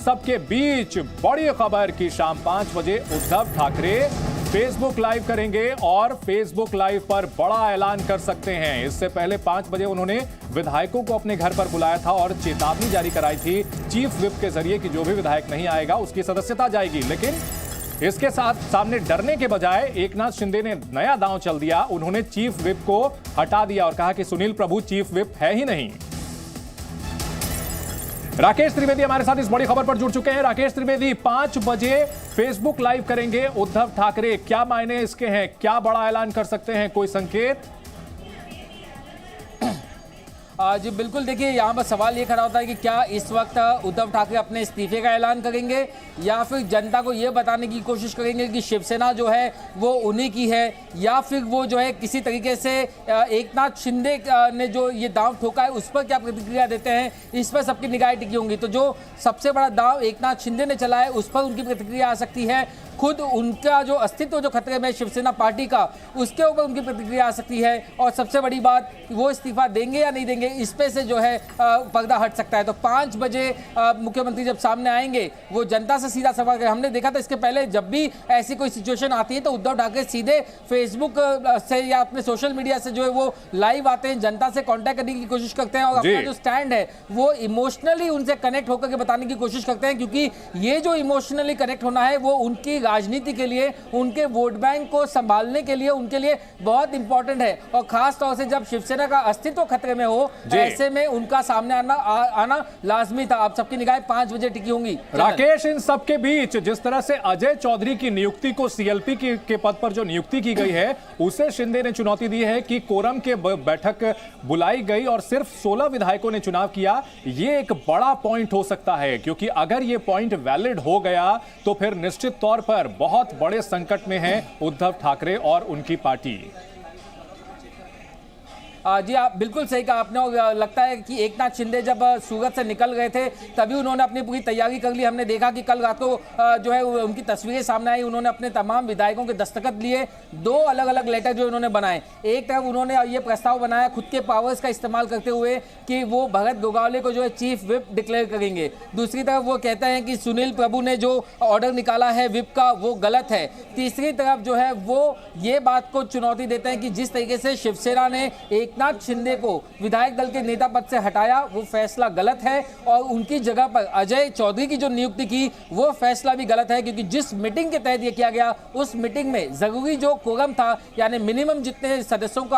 सब के बीच बड़ी खबर की शाम 5 बजे उद्धव ठाकरे फेसबुक लाइव करेंगे और फेसबुक लाइव पर बड़ा ऐलान कर सकते हैं। इससे पहले 5 बजे उन्होंने विधायकों को अपने घर पर बुलाया था और चेतावनी जारी कराई थी चीफ विप के जरिए कि जो भी विधायक नहीं आएगा उसकी सदस्यता जाएगी। लेकिन इसके साथ सामने डरने के बजाय एकनाथ शिंदे ने नया दांव चल दिया। उन्होंने चीफ विप को हटा दिया और कहा कि सुनील प्रभु चीफ विप है ही नहीं। राकेश त्रिवेदी हमारे साथ इस बड़ी खबर पर जुड़ चुके हैं। राकेश त्रिवेदी, 5 बजे फेसबुक लाइव करेंगे उद्धव ठाकरे, क्या मायने इसके हैं, क्या बड़ा ऐलान कर सकते हैं, कोई संकेत? जी बिल्कुल, देखिए यहाँ पर सवाल ये खड़ा होता है कि क्या इस वक्त उद्धव ठाकरे अपने इस्तीफे का ऐलान करेंगे या फिर जनता को ये बताने की कोशिश करेंगे कि शिवसेना जो है वो उन्हीं की है, या फिर वो जो है किसी तरीके से एकनाथ शिंदे ने जो ये दांव ठोका है उस पर क्या प्रतिक्रिया देते हैं, इस पर सबकी निगाहें टिकी होंगी। तो जो सबसे बड़ा दांव एकनाथ शिंदे ने चला है उस पर उनकी प्रतिक्रिया आ सकती है। खुद उनका जो अस्तित्व जो खतरे में शिवसेना पार्टी का, उसके ऊपर उनकी प्रतिक्रिया आ सकती है। और सबसे बड़ी बात, वो इस्तीफा देंगे या नहीं देंगे, इस पे से जो है पर्दा हट सकता है। तो 5 बजे मुख्यमंत्री जब सामने आएंगे वो जनता से सीधा सवाल करें। हमने देखा था इसके पहले जब भी ऐसी कोई सिचुएशन आती है तो उद्धव ठाकरे सीधे फेसबुक से या अपने सोशल मीडिया से जो है वो लाइव आते हैं, जनता से कॉन्टैक्ट करने की कोशिश करते हैं और अपना जो स्टैंड है वो इमोशनली उनसे कनेक्ट होकर के बताने की कोशिश करते हैं, क्योंकि ये जो इमोशनली कनेक्ट होना है वो उनकी राजनीति के लिए, उनके वोट बैंक को संभालने के लिए उनके लिए बहुत इंपॉर्टेंट है। और खास तौर से जब शिवसेना का अस्तित्व खतरे में हो, ऐसे में उनका सामने आना लाजमी था। आप सबकी निगाहें 5 बजे टिकी होंगी। राकेश, इन सबके बीच जिस तरह से अजय चौधरी की नियुक्ति को सीएलपी के पद पर जो नियुक्ति की गई है उसे शिंदे ने चुनौती दी है कि कोरम के बैठक बुलाई गई और सिर्फ 16 विधायकों ने चुनाव किया। ये एक बड़ा पॉइंट हो सकता है, क्योंकि अगर ये पॉइंट वैलिड हो गया तो फिर निश्चित तौर पर बहुत बड़े संकट में हैं उद्धव ठाकरे और उनकी पार्टी। जी आप बिल्कुल सही कहा आपने। और लगता है कि एकनाथ शिंदे जब सूरत से निकल गए थे तभी उन्होंने अपनी पूरी तैयारी कर ली। हमने देखा कि कल रात को जो है उनकी तस्वीरें सामने आई। उन्होंने अपने तमाम विधायकों के दस्तखत लिए, 2 अलग अलग लेटर जो उन्होंने बनाए। एक तरफ उन्होंने ये प्रस्ताव बनाया खुद के पावर्स का इस्तेमाल करते हुए कि वो भगत गोगावले को जो है चीफ विप डिक्लेयर करेंगे। दूसरी तरफ वो कहते हैं कि सुनील प्रभु ने जो ऑर्डर निकाला है विप का वो गलत है। तीसरी तरफ जो है वो ये बात को चुनौती देते हैं कि जिस तरीके से शिवसेना ने एकनाथ शिंदे को विधायक दल के नेता पद से हटाया वो फैसला गलत है, और उनकी जगह पर अजय चौधरी की जो नियुक्ति की वो फैसला भी गलत है, क्योंकि जिस मीटिंग के तहत ये किया गया उस मीटिंग में जरूरी जो कोरम था, यानी मिनिमम जितने सदस्यों का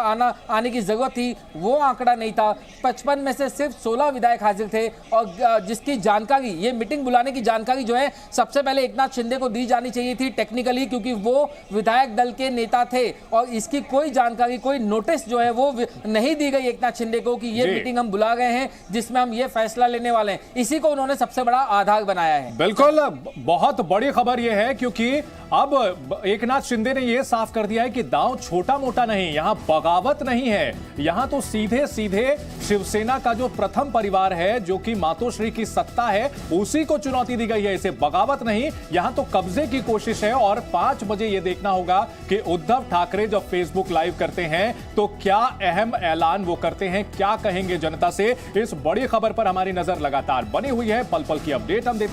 आने की जरूरत थी वो आंकड़ा नहीं था। 55 में से सिर्फ 16 विधायक हाजिर थे, और जिसकी जानकारी, ये मीटिंग बुलाने की जानकारी जो है सबसे पहले एकनाथ शिंदे को दी जानी चाहिए थी टेक्निकली, क्योंकि वो विधायक दल के नेता थे। और इसकी कोई जानकारी, कोई नोटिस जो है वो नहीं दी गई एकनाथ शिंदे को कि ये मीटिंग हम बुला गए हैं जिसमें हम ये फैसला लेने वाले हैं। इसी को उन्होंने सबसे बड़ा आधार बनाया है। बिल्कुल, बहुत बड़ी खबर यह है क्योंकि अब एकनाथ शिंदे ने यह साफ कर दिया है कि दांव छोटा मोटा नहीं, यहां बगावत नहीं है। यहां तो सीधे सीधे शिवसेना का जो प्रथम परिवार है, जो कि मातोश्री की सत्ता है, उसी को चुनौती दी गई है। इसे बगावत नहीं, यहां तो कब्जे की कोशिश है। और 5 बजे यह देखना होगा कि उद्धव ठाकरे जब फेसबुक लाइव करते हैं तो क्या अहम ऐलान वो करते हैं, क्या कहेंगे जनता से। इस बड़ी खबर पर हमारी नजर लगातार बनी हुई है। पल पल की अपडेट हम देते